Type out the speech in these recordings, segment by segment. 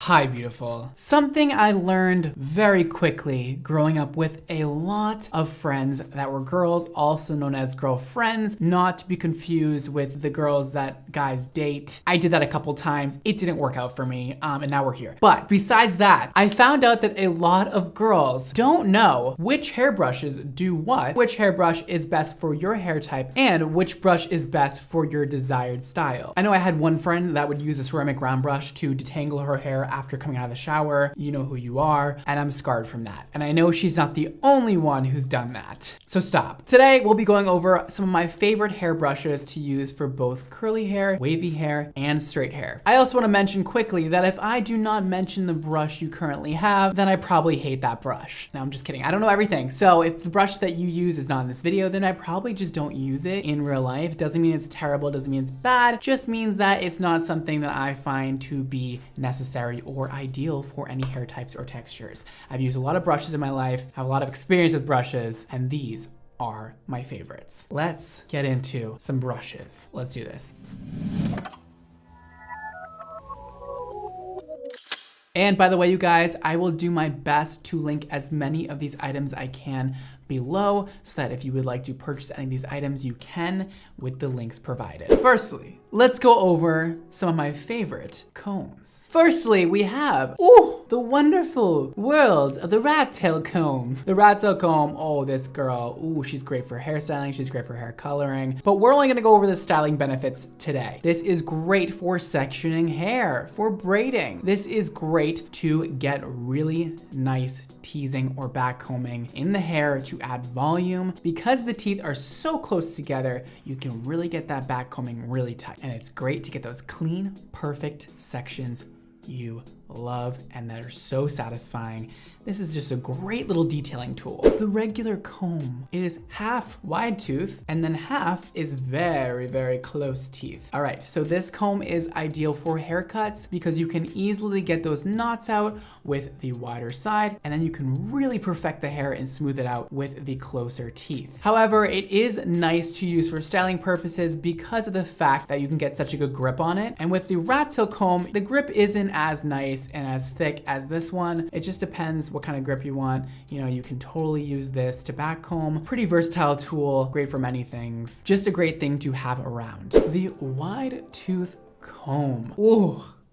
Hi, beautiful. Something I learned very quickly growing up with a lot of friends that were girls, also known as girlfriends, not to be confused with the girls that guys date. I did that a couple times. It didn't work out for me, and now we're here. But besides that, I found out that a lot of girls don't know which hairbrushes do what, which hairbrush is best for your hair type, and which brush is best for your desired style. I know I had one friend that would use a ceramic round brush to detangle her hair after coming out of the shower. You know who you are, and I'm scarred from that. And I know she's not the only one who's done that. So stop. Today, we'll be going over some of my favorite hairbrushes to use for both curly hair, wavy hair, and straight hair. I also want to mention quickly that if I do not mention the brush you currently have, then I probably hate that brush. No, I'm just kidding. I don't know everything. So if the brush that you use is not in this video, then I probably just don't use it in real life. Doesn't mean it's terrible, doesn't mean it's bad. Just means that it's not something that I find to be necessary or ideal for any hair types or textures. I've used a lot of brushes in my life, have a lot of experience with brushes, and these are my favorites. Let's get into some brushes. Let's do this. And by the way, you guys, I will do my best to link as many of these items I can below so that if you would like to purchase any of these items, you can with the links provided. Firstly, let's go over some of my favorite combs. Firstly, we have, the wonderful world of the rat tail comb. The rat tail comb, this girl, she's great for hairstyling, she's great for hair coloring, but we're only gonna go over the styling benefits today. This is great for sectioning hair, for braiding. This is great to get really nice teasing or back combing in the hair to add volume. Because the teeth are so close together, you can really get that back combing really tight. And it's great to get those clean, perfect sections you love and that are so satisfying. This is just a great little detailing tool. The regular comb, it is half wide tooth and then half is very, very close teeth. All right, so this comb is ideal for haircuts because you can easily get those knots out with the wider side, and then you can really perfect the hair and smooth it out with the closer teeth. However, it is nice to use for styling purposes because of the fact that you can get such a good grip on it. And with the rat tail comb, the grip isn't as nice and as thick as this one. It just depends what kind of grip you want. You know, you can totally use this to back comb. Pretty versatile tool, great for many things. Just a great thing to have around. The wide tooth comb.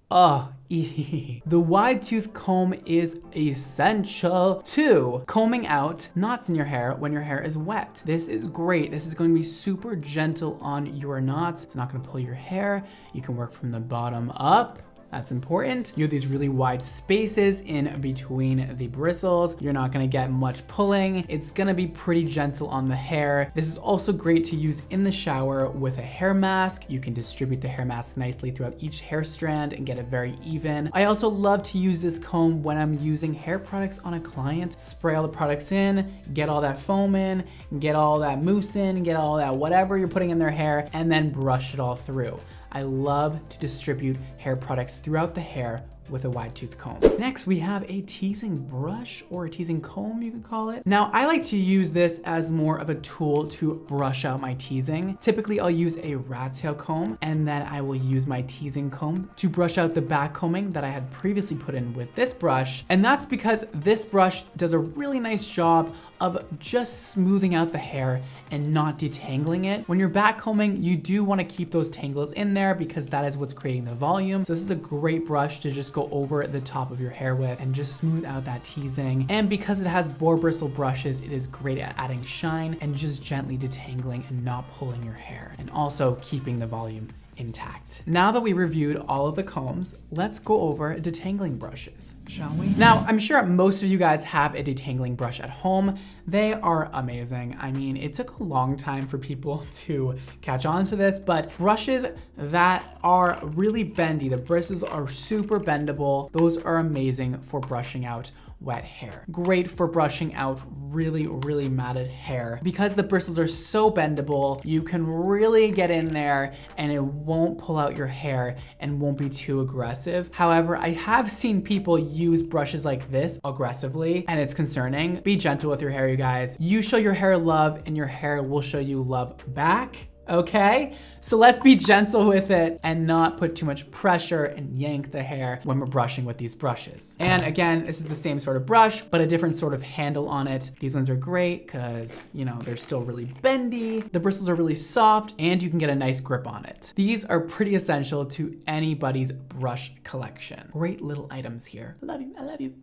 The wide tooth comb is essential to combing out knots in your hair when your hair is wet. This is great. This is going to be super gentle on your knots. It's not going to pull your hair. You can work from the bottom up. That's important. You have these really wide spaces in between the bristles. You're not gonna get much pulling. It's gonna be pretty gentle on the hair. This is also great to use in the shower with a hair mask. You can distribute the hair mask nicely throughout each hair strand and get it very even. I also love to use this comb when I'm using hair products on a client. Spray all the products in, get all that foam in, get all that mousse in, get all that whatever you're putting in their hair, and then brush it all through. I love to distribute hair products throughout the hair with a wide tooth comb. Next, we have a teasing brush or a teasing comb, you could call it. Now, I like to use this as more of a tool to brush out my teasing. Typically, I'll use a rat tail comb and then I will use my teasing comb to brush out the back combing that I had previously put in with this brush. And that's because this brush does a really nice job of just smoothing out the hair and not detangling it. When you're back combing, you do want to keep those tangles in there because that is what's creating the volume. So this is a great brush to just go over the top of your hair with and just smooth out that teasing. And because it has boar bristle brushes, it is great at adding shine and just gently detangling and not pulling your hair, and also keeping the volume intact. Now that we reviewed all of the combs, let's go over detangling brushes, shall we? Now, I'm sure most of you guys have a detangling brush at home. They are amazing. I mean, it took a long time for people to catch on to this, but brushes that are really bendy, the bristles are super bendable. Those are amazing for brushing out wet hair. Great for brushing out really, really matted hair. Because the bristles are so bendable, you can really get in there and it won't pull out your hair and won't be too aggressive. However, I have seen people use brushes like this aggressively and it's concerning. Be gentle with your hair, you guys. You show your hair love and your hair will show you love back. okay? So let's be gentle with it and not put too much pressure and yank the hair when we're brushing with these brushes. And again, this is the same sort of brush, but a different sort of handle on it. These ones are great because, you know, they're still really bendy. The bristles are really soft and you can get a nice grip on it. These are pretty essential to anybody's brush collection. Great little items here. I love you, I love you.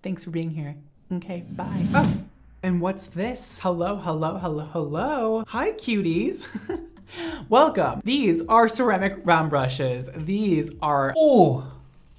Thanks for being here. Okay, bye. Oh. And what's this? Hello, hello, hello, hello. Hi, cuties. Welcome. These are ceramic round brushes. These are,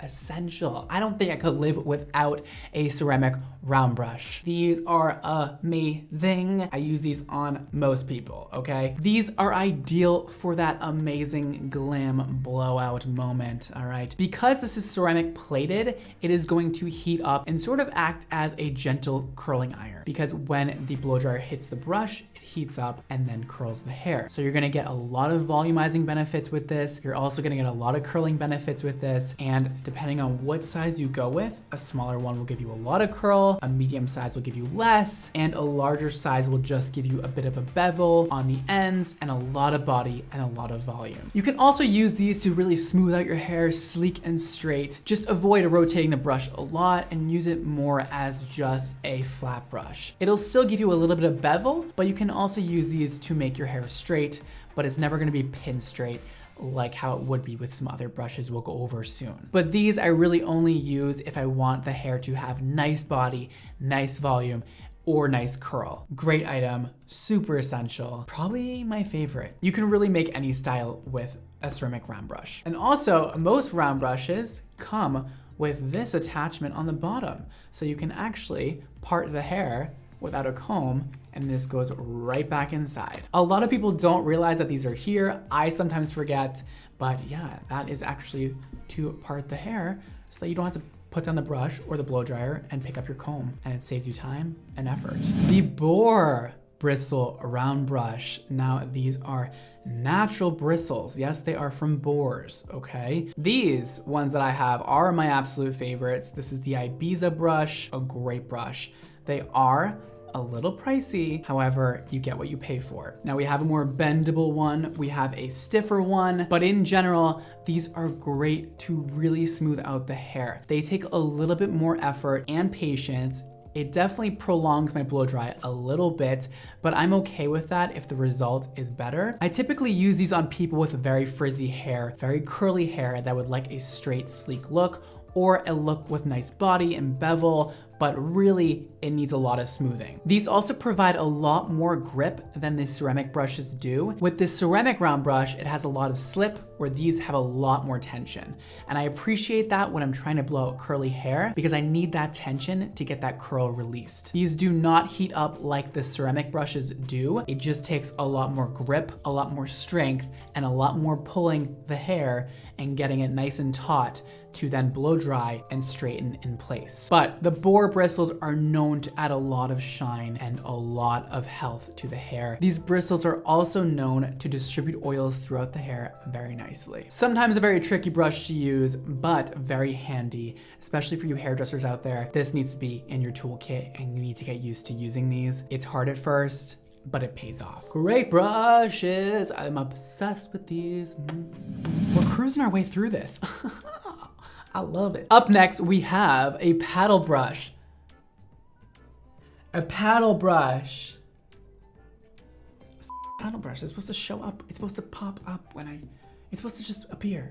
essential. I don't think I could live without a ceramic round brush. These are amazing. I use these on most people, okay? These are ideal for that amazing glam blowout moment, all right? Because this is ceramic plated, it is going to heat up and sort of act as a gentle curling iron because when the blow dryer hits the brush, heats up and then curls the hair. So you're gonna get a lot of volumizing benefits with this. You're also gonna get a lot of curling benefits with this. And depending on what size you go with, a smaller one will give you a lot of curl, a medium size will give you less, and a larger size will just give you a bit of a bevel on the ends and a lot of body and a lot of volume. You can also use these to really smooth out your hair, sleek and straight. Just avoid rotating the brush a lot and use it more as just a flat brush. It'll still give you a little bit of bevel, but you can also use these to make your hair straight, but it's never gonna be pin straight like how it would be with some other brushes we'll go over soon. But these I really only use if I want the hair to have nice body, nice volume, or nice curl. Great item, super essential, probably my favorite. You can really make any style with a ceramic round brush. And also, most round brushes come with this attachment on the bottom. So you can actually part the hair without a comb, and this goes right back inside. A lot of people don't realize that these are here. I sometimes forget, but yeah, that is actually to part the hair so that you don't have to put down the brush or the blow dryer and pick up your comb, and it saves you time and effort. The Boar Bristle Round Brush. Now these are natural bristles. Yes, they are from boars, okay? These ones that I have are my absolute favorites. This is the Ibiza brush, a great brush. They are a little pricey, however, you get what you pay for. Now we have a more bendable one, we have a stiffer one, but in general, these are great to really smooth out the hair. They take a little bit more effort and patience. It definitely prolongs my blow dry a little bit, but I'm okay with that if the result is better. I typically use these on people with very frizzy hair, very curly hair that would like a straight, sleek look, or a look with nice body and bevel, but really it needs a lot of smoothing. These also provide a lot more grip than the ceramic brushes do. With this ceramic round brush, it has a lot of slip, where these have a lot more tension. And I appreciate that when I'm trying to blow out curly hair, because I need that tension to get that curl released. These do not heat up like the ceramic brushes do. It just takes a lot more grip, a lot more strength, and a lot more pulling the hair and getting it nice and taut to then blow dry and straighten in place. But the Boar bristles are known to add a lot of shine and a lot of health to the hair. These bristles are also known to distribute oils throughout the hair very nicely. Sometimes a very tricky brush to use, but very handy, especially for you hairdressers out there. This needs to be in your toolkit and you need to get used to using these. It's hard at first, but it pays off. Great brushes. I'm obsessed with these. We're cruising our way through this. I love it. Up next, we have a paddle brush. A paddle brush. Paddle brush is supposed to show up. It's supposed to pop up when it's supposed to just appear.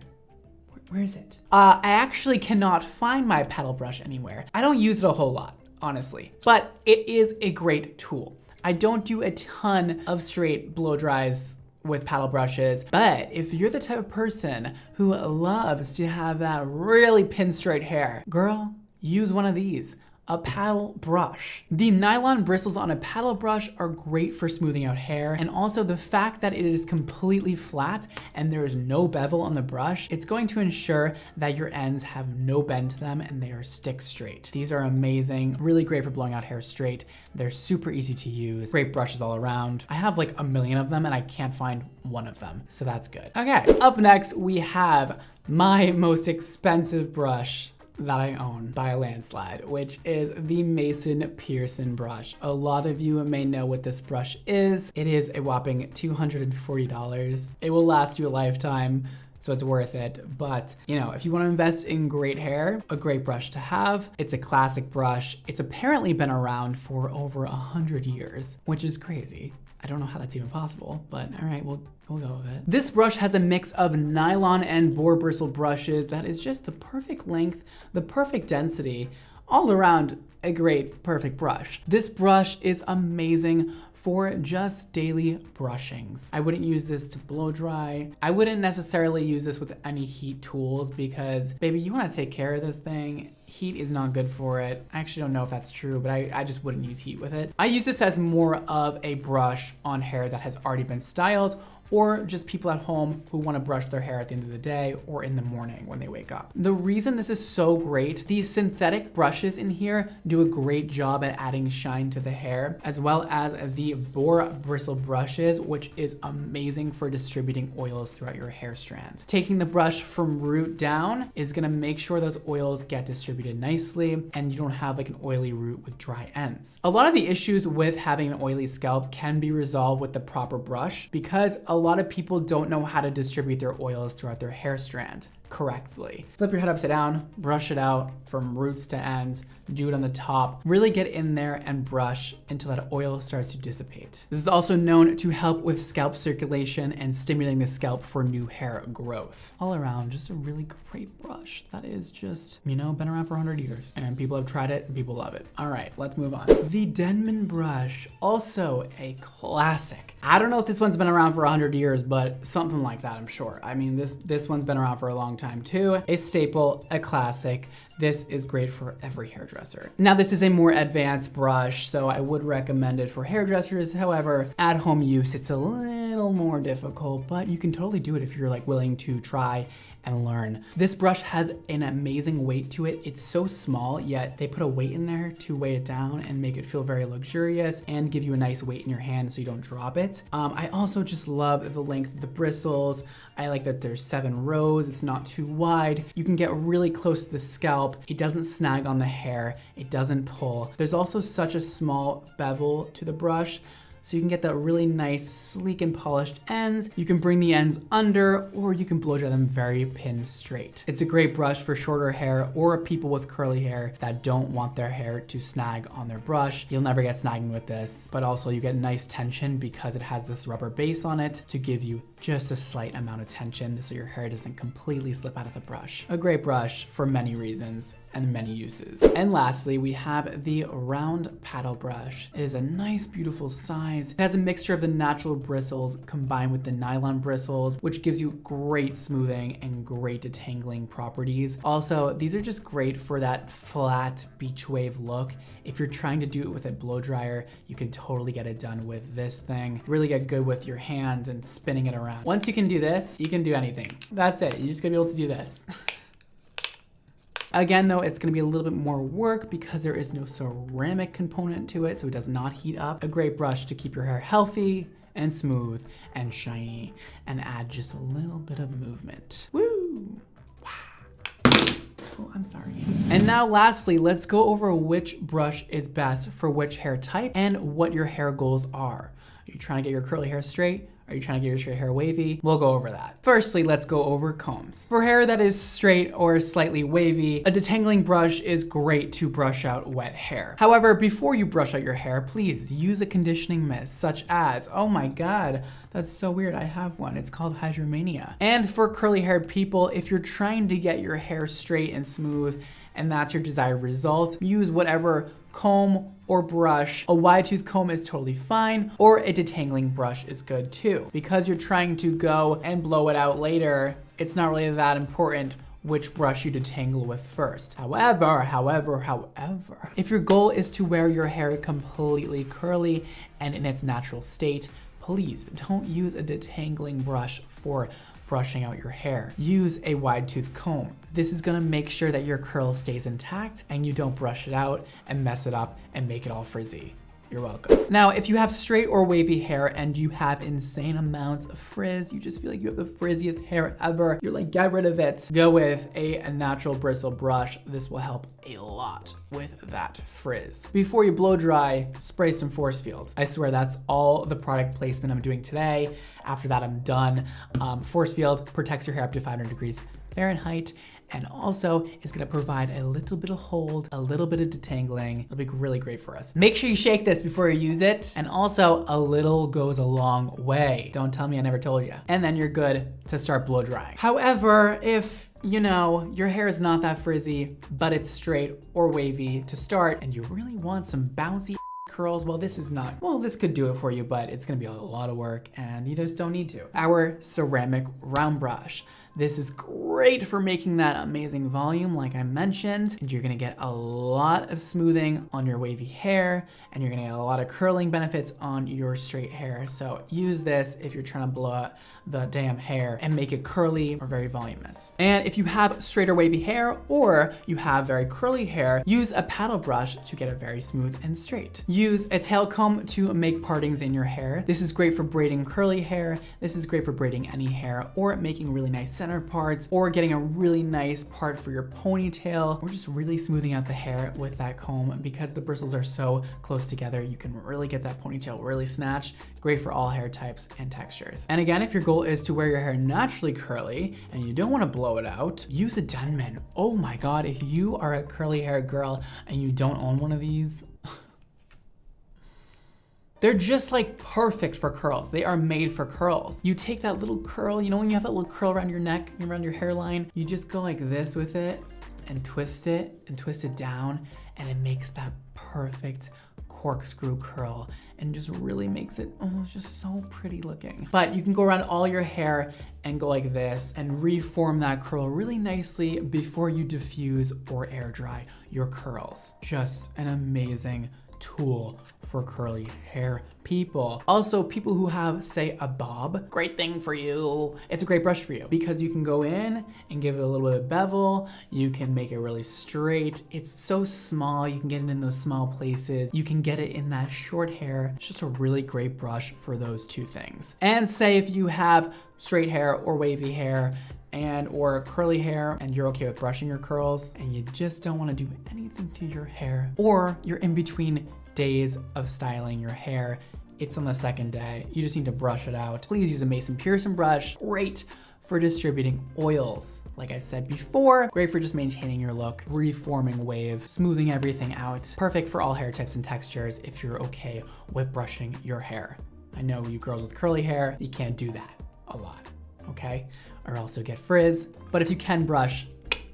Where is it? I actually cannot find my paddle brush anywhere. I don't use it a whole lot, honestly, but it is a great tool. I don't do a ton of straight blow dries with paddle brushes, but if you're the type of person who loves to have that really pin straight hair, girl, use one of these. A paddle brush. The nylon bristles on a paddle brush are great for smoothing out hair, and also the fact that it is completely flat and there is no bevel on the brush, it's going to ensure that your ends have no bend to them and they are stick straight. These are amazing, really great for blowing out hair straight. They're super easy to use, great brushes all around. I have like a million of them and I can't find one of them, so that's good. Okay, up next we have my most expensive brush that I own by a landslide, which is the Mason Pearson brush. A lot of you may know what this brush is. It is a whopping $240. It will last you a lifetime, so it's worth it. But, you know, if you want to invest in great hair, a great brush to have. It's a classic brush. It's apparently been around for over 100 years, which is crazy. I don't know how that's even possible, but all right, we'll go with it. This brush has a mix of nylon and boar bristle brushes that is just the perfect length, the perfect density, all around a great, perfect brush. This brush is amazing for just daily brushings. I wouldn't use this to blow dry. I wouldn't necessarily use this with any heat tools because, baby, you wanna take care of this thing. Heat is not good for it. I actually don't know if that's true, but I just wouldn't use heat with it. I use this as more of a brush on hair that has already been styled, or just people at home who want to brush their hair at the end of the day or in the morning when they wake up. The reason this is so great, these synthetic brushes in here do a great job at adding shine to the hair, as well as the boar bristle brushes, which is amazing for distributing oils throughout your hair strand. Taking the brush from root down is gonna make sure those oils get distributed nicely and you don't have like an oily root with dry ends. A lot of the issues with having an oily scalp can be resolved with the proper brush because a lot of people don't know how to distribute their oils throughout their hair strand correctly. Flip your head upside down, brush it out from roots to ends, do it on the top, really get in there and brush until that oil starts to dissipate. This is also known to help with scalp circulation and stimulating the scalp for new hair growth. All around, just a really great brush that is just, you know, been around for 100 years and people have tried it and people love it. All right, let's move on. The Denman brush, also a classic. I don't know if this one's been around for 100 years, but something like that, I'm sure. I mean, this one's been around for a long time too. A staple, a classic. This is great for every hairdresser. Now, this is a more advanced brush, so I would recommend it for hairdressers. However, at home use, it's a little more difficult, but you can totally do it if you're like willing to try and learn. This brush has an amazing weight to it. It's so small, yet they put a weight in there to weigh it down and make it feel very luxurious and give you a nice weight in your hand so you don't drop it. I also just love the length of the bristles. I like that there's 7 rows. It's not too wide. You can get really close to the scalp. It doesn't snag on the hair. It doesn't pull. There's also such a small bevel to the brush, so you can get that really nice, sleek and polished ends. You can bring the ends under, or you can blow dry them very pinned straight. It's a great brush for shorter hair or people with curly hair that don't want their hair to snag on their brush. You'll never get snagging with this, but also you get nice tension because it has this rubber base on it to give you just a slight amount of tension so your hair doesn't completely slip out of the brush. A great brush for many reasons and many uses. And lastly, we have the round paddle brush. It is a nice, beautiful size. It has a mixture of the natural bristles combined with the nylon bristles, which gives you great smoothing and great detangling properties. Also, these are just great for that flat beach wave look. If you're trying to do it with a blow dryer, you can totally get it done with this thing. Really get good with your hands and spinning it around. Once you can do this, you can do anything. That's it. You're just gonna be able to do this. Again, though, it's gonna be a little bit more work because there is no ceramic component to it, so it does not heat up. A great brush to keep your hair healthy and smooth and shiny and add just a little bit of movement. Woo! Oh, I'm sorry. And now lastly, let's go over which brush is best for which hair type and what your hair goals are. Are you trying to get your curly hair straight? Are you trying to get your straight hair wavy? We'll go over that. Firstly, let's go over combs. For hair that is straight or slightly wavy, a detangling brush is great to brush out wet hair. However, before you brush out your hair, please use a conditioning mist such as, oh my God, that's so weird, I have one. It's called Hydromania. And for curly haired people, if you're trying to get your hair straight and smooth and that's your desired result, use whatever comb or brush. A wide tooth comb is totally fine, or a detangling brush is good too. Because you're trying to go and blow it out later, it's not really that important which brush you detangle with first. However, if your goal is to wear your hair completely curly and in its natural state, please don't use a detangling brush for brushing out your hair. Use a wide tooth comb. This is gonna make sure that your curl stays intact and you don't brush it out and mess it up and make it all frizzy. You're welcome. Now, if you have straight or wavy hair and you have insane amounts of frizz, you just feel like you have the frizziest hair ever, you're like, get rid of it. Go with a natural bristle brush. This will help a lot with that frizz. Before you blow dry, spray some force fields. I swear that's all the product placement I'm doing today. After that, I'm done. Force field protects your hair up to 500 degrees Fahrenheit, and also is gonna provide a little bit of hold, a little bit of detangling. It'll be really great for us. Make sure you shake this before you use it. And also, a little goes a long way. Don't tell me I never told you. And then you're good to start blow drying. However, if you know, your hair is not that frizzy, but it's straight or wavy to start, and you really want some bouncy curls, well, this is not, well, this could do it for you, but it's gonna be a lot of work and you just don't need to. Our ceramic round brush. This is great for making that amazing volume like I mentioned, and you're gonna get a lot of smoothing on your wavy hair, and you're gonna get a lot of curling benefits on your straight hair. So use this if you're trying to blow out the damn hair and make it curly or very voluminous. And if you have straight or wavy hair, or you have very curly hair, use a paddle brush to get it very smooth and straight. Use a tail comb to make partings in your hair. This is great for braiding curly hair. This is great for braiding any hair, or making really nice center parts, or getting a really nice part for your ponytail, or just really smoothing out the hair with that comb. Because the bristles are so close together, you can really get that ponytail really snatched. Great for all hair types and textures. And again, if your goal is to wear your hair naturally curly and you don't want to blow it out, use a Denman. Oh my God, if you are a curly hair girl and you don't own one of these, they're just like perfect for curls. They are made for curls. You take that little curl, you know when you have that little curl around your neck, around your hairline, you just go like this with it and twist it down, and it makes that perfect corkscrew curl and just really makes it, oh, just so pretty looking. But you can go around all your hair and go like this and reform that curl really nicely before you diffuse or air dry your curls. Just an amazing tool for curly hair people. Also, people who have, say, a bob, great thing for you. It's a great brush for you because you can go in and give it a little bit of bevel. You can make it really straight. It's so small. You can get it in those small places. You can get it in that short hair. It's just a really great brush for those two things. And say if you have straight hair or wavy hair or curly hair, and you're okay with brushing your curls, and you just don't want to do anything to your hair, or you're in between days of styling your hair, it's on the second day, you just need to brush it out, please use a Mason Pearson brush. Great for distributing oils. Like I said before, great for just maintaining your look, reforming wave, smoothing everything out. Perfect for all hair types and textures if you're okay with brushing your hair. I know you girls with curly hair, you can't do that a lot, okay? Or else you'll get frizz. But if you can brush,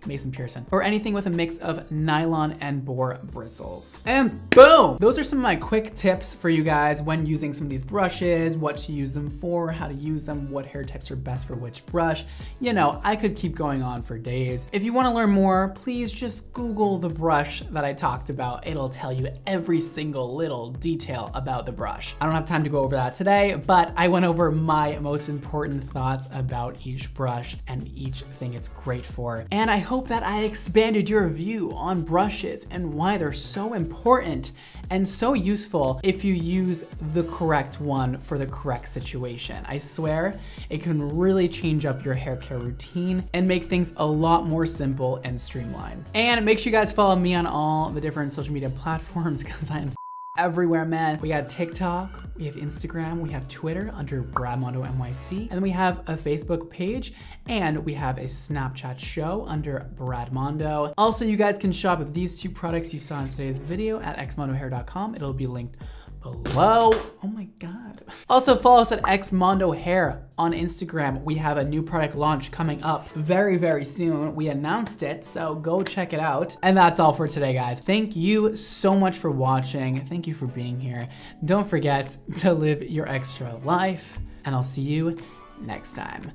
Mason Pearson, or anything with a mix of nylon and boar bristles. And boom! Those are some of my quick tips for you guys when using some of these brushes, what to use them for, how to use them, what hair types are best for which brush. You know, I could keep going on for days. If you want to learn more, please just Google the brush that I talked about. It'll tell you every single little detail about the brush. I don't have time to go over that today, but I went over my most important thoughts about each brush and each thing it's great for. And I hope that I expanded your view on brushes and why they're so important and so useful if you use the correct one for the correct situation. I swear it can really change up your hair care routine and make things a lot more simple and streamlined. And make sure you guys follow me on all the different social media platforms because I am everywhere, man. We got TikTok, we have Instagram, we have Twitter under Brad Mondo NYC, and then we have a Facebook page, and we have a Snapchat show under Brad Mondo. Also, you guys can shop these two products you saw in today's video at xmondohair.com. It'll be linked below. Oh my God. Also follow us at xmondohair on Instagram. We have a new product launch coming up very, very soon. We announced it, so go check it out. And that's all for today, guys. Thank you so much for watching. Thank you for being here. Don't forget to live your extra life, and I'll see you next time.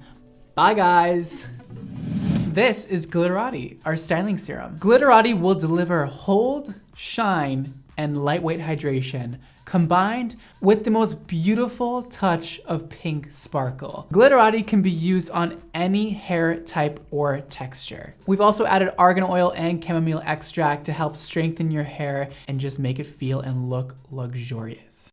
Bye, guys. This is Glitterati, our styling serum. Glitterati will deliver hold, shine, and lightweight hydration, combined with the most beautiful touch of pink sparkle. Glitterati can be used on any hair type or texture. We've also added argan oil and chamomile extract to help strengthen your hair and just make it feel and look luxurious.